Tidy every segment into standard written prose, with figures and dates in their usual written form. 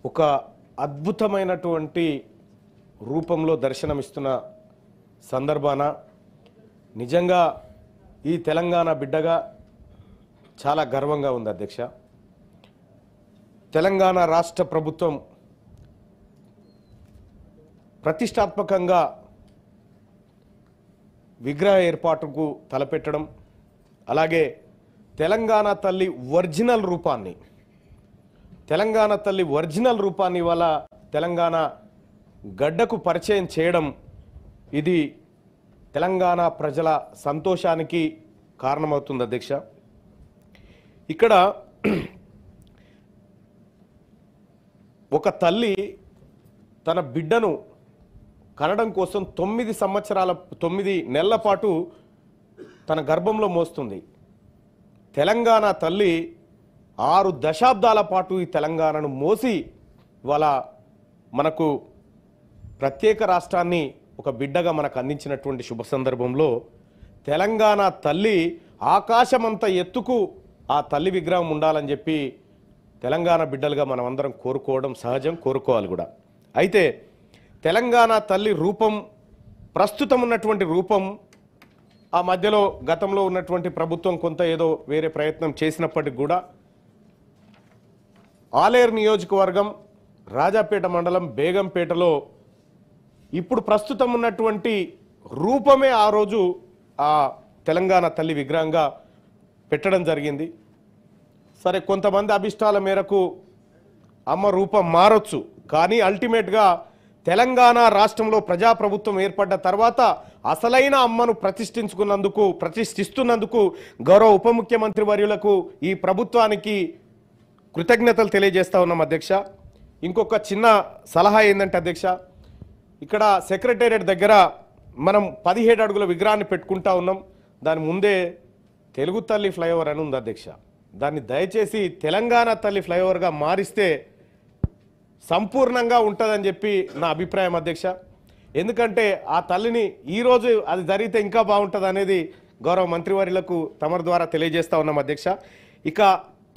ఒక అద్భుతమైనటువంటి రూపంలో దర్శనమిస్తున్న సందర్భాన నిజంగా ఈ తెలంగాణ బిడ్డగా చాలా గర్వంగా ఉంది అధ్యక్ష. తెలంగాణ రాష్ట్ర ప్రభుత్వం ప్రతిష్టాత్మకంగా విగ్రహ ఏర్పాటుకు తలపెట్టడం, అలాగే తెలంగాణ తల్లి ఒరిజినల్ రూపాన్ని ఇవాళ తెలంగాణ గడ్డకు పరిచయం చేయడం, ఇది తెలంగాణ ప్రజల సంతోషానికి కారణమవుతుంది అధ్యక్ష. ఇక్కడ ఒక తల్లి తన బిడ్డను కనడం కోసం 9 నెలల పాటు తన గర్భంలో మోస్తుంది. తెలంగాణ తల్లి 6 దశాబ్దాల పాటు ఈ తెలంగాణను మోసి ఇవాళ మనకు ప్రత్యేక రాష్ట్రాన్ని ఒక బిడ్డగా మనకు అందించినటువంటి శుభ సందర్భంలో తెలంగాణ తల్లి ఆకాశమంత ఎత్తుకు ఆ తల్లి విగ్రహం ఉండాలని చెప్పి తెలంగాణ బిడ్డలుగా మనం అందరం కోరుకోవడం సహజం, కోరుకోవాలి కూడా. అయితే తెలంగాణ తల్లి రూపం, ప్రస్తుతం ఉన్నటువంటి రూపం, ఆ మధ్యలో గతంలో ఉన్నటువంటి ప్రభుత్వం కొంత ఏదో వేరే ప్రయత్నం చేసినప్పటికీ కూడా ఆలేరు నియోజకవర్గం, రాజాపేట మండలం, బేగంపేటలో ఇప్పుడు ప్రస్తుతం ఉన్నటువంటి రూపమే ఆ రోజు ఆ తెలంగాణ తల్లి విగ్రహంగా పెట్టడం జరిగింది. సరే, కొంతమంది అభిష్టాల మేరకు అమ్మ రూపం మారొచ్చు, కానీ అల్టిమేట్గా తెలంగాణ రాష్ట్రంలో ప్రజాప్రభుత్వం ఏర్పడ్డ తర్వాత అసలైన అమ్మను ప్రతిష్ఠిస్తున్నందుకు గౌరవ ఉప ముఖ్యమంత్రి వర్యులకు, ఈ ప్రభుత్వానికి కృతజ్ఞతలు తెలియజేస్తా ఉన్నాం అధ్యక్ష. ఇంకొక చిన్న సలహా ఏంటంటే అధ్యక్ష, ఇక్కడ సెక్రటేరియట్ దగ్గర మనం 17 అడుగుల విగ్రహాన్ని పెట్టుకుంటా ఉన్నాం. దాని ముందే తెలుగు తల్లి ఫ్లైఓవర్ అని ఉంది అధ్యక్ష. దాన్ని దయచేసి తెలంగాణ తల్లి ఫ్లైఓవర్గా మారిస్తే సంపూర్ణంగా ఉంటుందని చెప్పి నా అభిప్రాయం అధ్యక్ష. ఎందుకంటే ఆ తల్లిని ఈరోజు అది జరిగితే ఇంకా బాగుంటుంది అనేది గౌరవ మంత్రివర్యులకు తమరి ద్వారా తెలియజేస్తా ఉన్నాం అధ్యక్ష. ఇక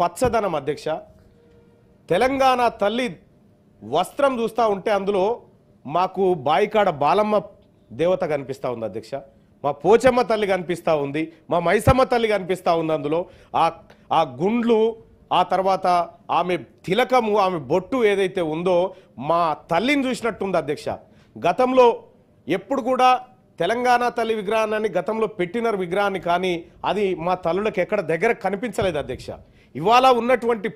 పచ్చదనం అధ్యక్ష, తెలంగాణ తల్లి వస్త్రం చూస్తూ ఉంటే అందులో మాకు బాయికాడ బాలమ్మ దేవత కనిపిస్తూ ఉంది అధ్యక్ష, మా పోచమ్మ తల్లి కనిపిస్తూ ఉంది, మా మైసమ్మ తల్లి కనిపిస్తూ ఉంది. అందులో ఆ గుండ్లు, ఆ తర్వాత ఆమె తిలకము, ఆమె బొట్టు ఏదైతే ఉందో మా తల్లిని చూసినట్టుంది అధ్యక్ష. గతంలో ఎప్పుడు కూడా తెలంగాణ తల్లి విగ్రహాన్ని గతంలో పెట్టిన విగ్రహాన్ని కానీ అది మా తల్లులకు ఎక్కడ దగ్గర కనిపించలేదు అధ్యక్ష. ఇవాళ ఉన్నటువంటి